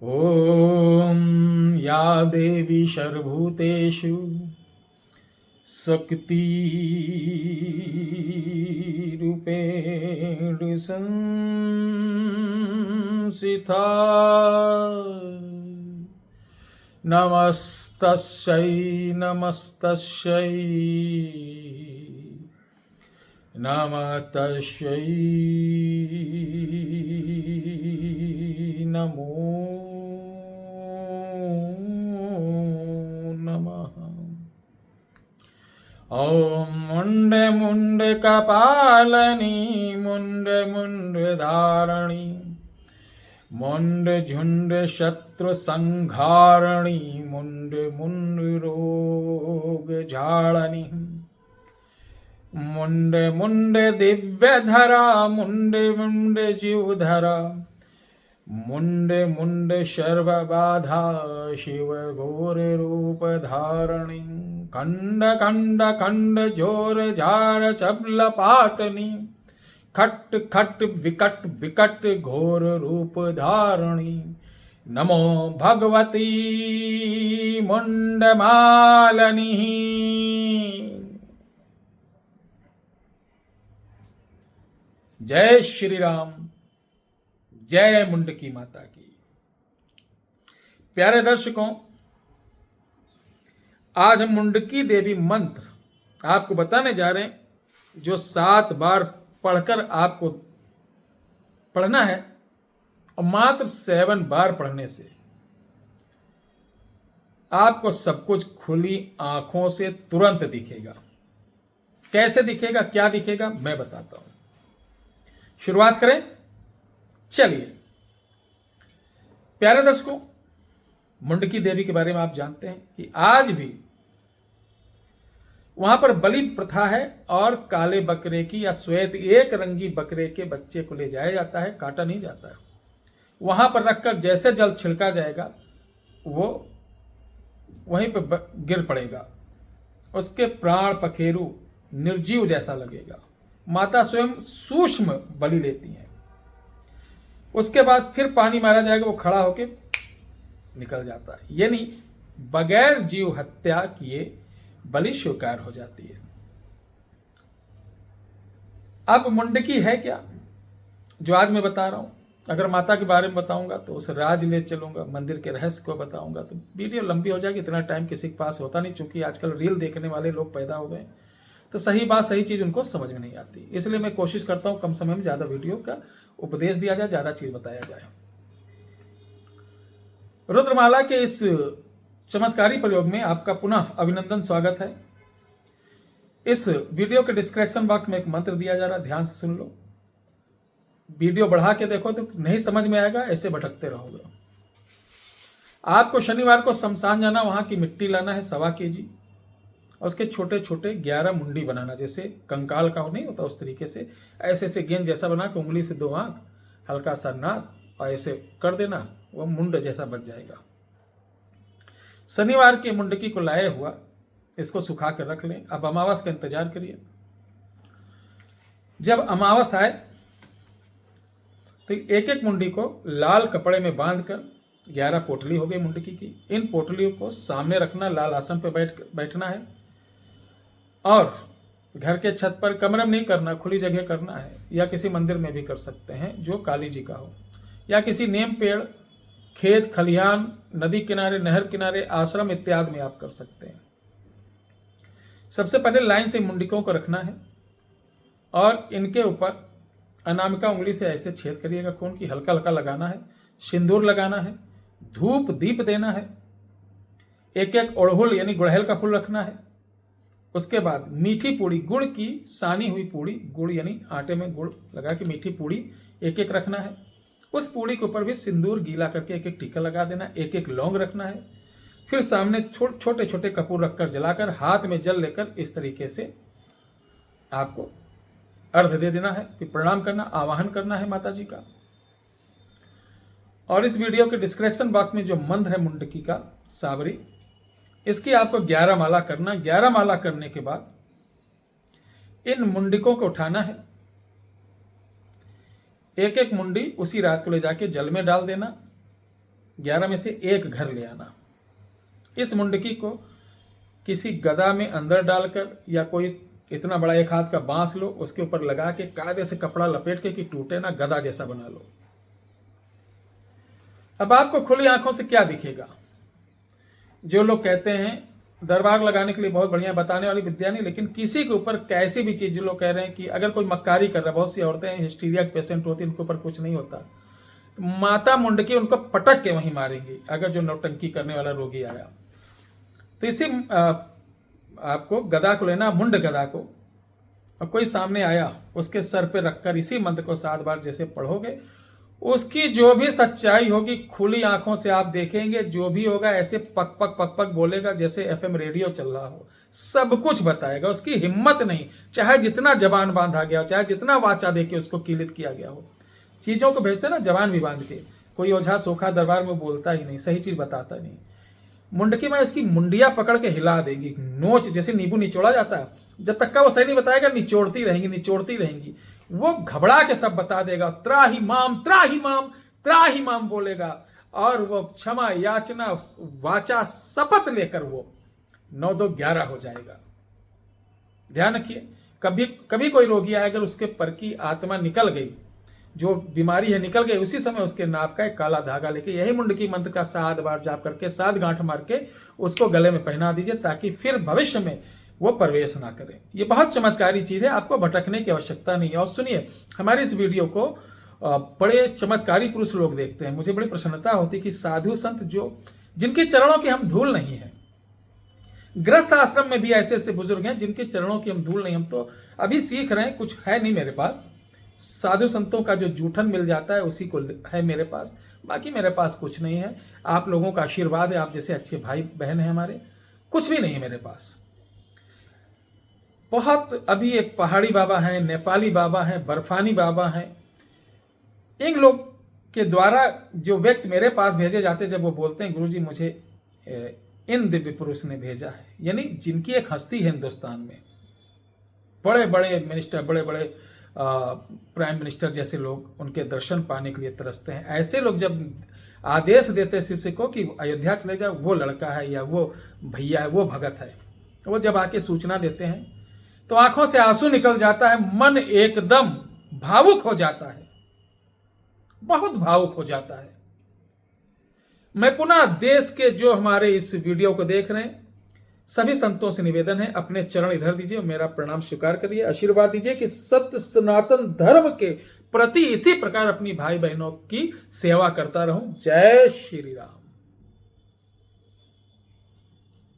ॐ या देवी सर्वभूतेषु शक्तिरूपेण संस्थिता नमस्तस्यै नमस्तस्यै नमस्तस्यै नमो नमः। ॐ मुण्डे मुण्डे कपालनी मुण्डे मुण्डे धारणी मुण्ड झुण्ड शत्रु संहारणी मुण्ड मुण्ड रोग झाड़नी मुण्ड मुण्ड दिव्यधरा मुण्ड मुण्ड जीवधरा मुण्ड मुण्ड सर्वबाधा शिव घोर रूप धारणी खंड खंड खंड जोर झार चबल पाटनी खट खट विकट विकट घोर रूप धारणी नमो भगवती मुंडमालिनी। जय श्री राम, जय मुंडकी माता की। प्यारे दर्शकों, आज हम मुंडकी देवी मंत्र आपको बताने जा रहे हैं, जो 7 बार पढ़कर आपको पढ़ना है और मात्र 7 बार पढ़ने से आपको सब कुछ खुली आंखों से तुरंत दिखेगा। कैसे दिखेगा, क्या दिखेगा, मैं बताता हूं। शुरुआत करें, चलिए। प्यारे दर्शकों, मुंडकी देवी के बारे में आप जानते हैं कि आज भी वहां पर बलि प्रथा है और काले बकरे की या श्वेत एक रंगी बकरे के बच्चे को ले जाया जाता है, काटा नहीं जाता है। वहां पर रखकर जैसे जल छिड़का जाएगा वो वहीं पर गिर पड़ेगा, उसके प्राण पखेरु निर्जीव जैसा लगेगा। माता स्वयं सूक्ष्म बलि लेती हैं। उसके बाद फिर पानी मारा जाएगा, वो खड़ा होके निकल जाता है, यानी बगैर जीव हत्या किए बलि स्वीकार हो जाती है। अब मुंडकी है क्या, जो आज मैं बता रहा हूं। अगर माता के बारे में बताऊंगा तो उस राज ले चलूंगा, मंदिर के रहस्य को बताऊंगा तो वीडियो लंबी हो जाएगी। इतना टाइम किसी के पास होता नहीं, चूंकि आजकल रील देखने वाले लोग पैदा हो गए, तो सही बात सही चीज उनको समझ में नहीं आती। इसलिए मैं कोशिश करता हूं कम समय में ज्यादा वीडियो का उपदेश दिया जाए, ज्यादा चीज बताया जाए। रुद्रमाला के इस चमत्कारी प्रयोग में आपका पुनः अभिनंदन, स्वागत है। इस वीडियो के डिस्क्रिप्शन बॉक्स में एक मंत्र दिया जा रहा है, ध्यान से सुन लो। वीडियो बढ़ा के देखो तो नहीं समझ में आएगा, ऐसे भटकते रहोगे। आपको शनिवार को शमशान जाना, वहां की मिट्टी लाना है 1.25 kg और उसके छोटे छोटे 11 मुंडी बनाना, जैसे कंकाल का नहीं होता उस तरीके से, ऐसे ऐसे गेंद जैसा बना के उंगली से 2 आंख, हल्का सा नाक और ऐसे कर देना, वो मुंड जैसा बच जाएगा। शनिवार के मुंडकी को लाए हुआ इसको सुखा कर रख लें। अब अमावस का इंतजार करिए। जब अमावस आए तो एक एक मुंडी को लाल कपड़े में बांधकर, 11 पोटली हो गई मुंडकी की, इन पोटलियों को सामने रखना, लाल आसन पर बैठना है और घर के छत पर, कमरे में नहीं करना, खुली जगह करना है, या किसी मंदिर में भी कर सकते हैं जो काली जी का हो, या किसी नीम पेड़, खेत खलिहान, नदी किनारे, नहर किनारे, आश्रम इत्यादि में आप कर सकते हैं। सबसे पहले लाइन से मुंडिकों को रखना है और इनके ऊपर अनामिका उंगली से ऐसे छेद करिएगा, खून की हल्का हल्का लगाना है, सिंदूर लगाना है, धूप दीप देना है, एक एक अड़हुल यानी गुड़हल का फूल रखना है। उसके बाद मीठी पूड़ी, गुड़ की सानी हुई पूड़ी, गुड़ यानी आटे में गुड़ लगा के मीठी पूड़ी एक एक रखना है। उस पूड़ी के ऊपर भी सिंदूर गीला करके एक एक टीका लगा देना, एक एक लौंग रखना है। फिर सामने छोटे छोटे कपूर रखकर जलाकर हाथ में जल लेकर इस तरीके से आपको अर्घ दे देना है, फिर प्रणाम करना, आवाहन करना है माता जी का। और इस वीडियो के डिस्क्रिप्शन बॉक्स में जो मंत्र है मुंडकी का साबरी, इसकी आपको 11 माला करना। 11 माला करने के बाद इन मुंडिकों को उठाना है, एक एक मुंडी उसी रात को ले जाके जल में डाल देना 11 में से एक घर ले आना। इस मुंडकी को किसी गदा में अंदर डालकर या कोई इतना बड़ा एक हाथ का बांस लो, उसके ऊपर लगा के कायदे से कपड़ा लपेट के कि टूटे ना, गदा जैसा बना लो। अब आपको खुली आंखों से क्या दिखेगा? जो लोग कहते हैं दरबार लगाने के लिए बहुत बढ़िया बताने वाली विद्या नहीं, लेकिन किसी के ऊपर कैसी भी चीज, जो लोग कह रहे हैं कि अगर कोई मक्कारी कर रहा है, बहुत सी औरतें हिस्टीरिया के पेशेंट होती है, उनके ऊपर कुछ नहीं होता, तो माता मुंडकी उनको पटक के वहीं मारेंगी अगर जो नौटंकी करने वाला रोगी आया। तो इसी आपको गदा को लेना, मुंड गदा को, और कोई सामने आया उसके सर पे रखकर इसी मंत्र को 7 बार जैसे पढ़ोगे, उसकी जो भी सच्चाई होगी खुली आंखों से आप देखेंगे। जो भी होगा ऐसे पक पक पक पक बोलेगा जैसे एफएम रेडियो चल रहा हो, सब कुछ बताएगा। उसकी हिम्मत नहीं, चाहे जितना जबान बांधा गया हो, चाहे जितना वाचा दे के उसको कीलित किया गया हो। चीजों को भेजते ना जबान भी बांध के, कोई ओझा सोखा दरबार में बोलता ही नहीं, सही चीज बताता नहीं। मुंडकी में इसकी मुंडिया पकड़ के हिला देगी, नोच, जैसे नींबू निचोड़ा जाता है, जब तक का वो सही नहीं बताएगा निचोड़ती रहेंगी निचोड़ती रहेंगी। वो घबरा के सब बता देगा, त्राहिमाम त्राहिमाम त्राहिमाम बोलेगा, और वो क्षमा याचना वाचा शपथ लेकर वो 9 2 11 हो जाएगा। ध्यान रखिए, कभी कभी कोई रोगी आए, अगर उसके पर की आत्मा निकल गई, जो बीमारी है निकल गई, उसी समय उसके नाप का एक काला धागा लेके यही मुंडकी मंत्र का 7 बार जाप करके 7 गांठ मार के उसको गले में पहना दीजिए, ताकि फिर भविष्य में वो प्रवेश ना करें। ये बहुत चमत्कारी चीज है, आपको भटकने की आवश्यकता नहीं है। और सुनिए, हमारे इस वीडियो को बड़े चमत्कारी पुरुष लोग देखते हैं। मुझे बड़ी प्रसन्नता होती है कि साधु संत जो जिनके चरणों की हम धूल नहीं है, गृहस्थ आश्रम में भी ऐसे ऐसे बुजुर्ग हैं जिनके चरणों की हम धूल नहीं, हम तो अभी सीख रहे हैं, कुछ है नहीं मेरे पास। साधु संतों का जो जूठन मिल जाता है उसी को है मेरे पास, बाकी मेरे पास कुछ नहीं है। आप लोगों का आशीर्वाद है, आप जैसे अच्छे भाई बहन हैं हमारे, कुछ भी नहीं है मेरे पास। बहुत अभी एक पहाड़ी बाबा हैं, नेपाली बाबा हैं, बर्फानी बाबा हैं, इन लोग के द्वारा जो व्यक्ति मेरे पास भेजे जाते, जब वो बोलते हैं गुरुजी मुझे इन दिव्य पुरुष ने भेजा है, यानी जिनकी एक हस्ती है हिंदुस्तान में, बड़े बड़े मिनिस्टर, बड़े बड़े प्राइम मिनिस्टर जैसे लोग उनके दर्शन पाने के लिए तरसते हैं। ऐसे लोग जब आदेश देते हैं शिष्य को कि अयोध्या चले जाओ, वो लड़का है या वो भैया है, वो भगत है, वो जब आके सूचना देते हैं तो आंखों से आंसू निकल जाता है, मन एकदम भावुक हो जाता है, बहुत भावुक हो जाता है। मैं पुनः देश के जो हमारे इस वीडियो को देख रहे हैं सभी संतों से निवेदन है, अपने चरण इधर दीजिए और मेरा प्रणाम स्वीकार करिए, आशीर्वाद दीजिए कि सत्य सनातन धर्म के प्रति इसी प्रकार अपनी भाई बहनों की सेवा करता रहूं। जय श्री राम।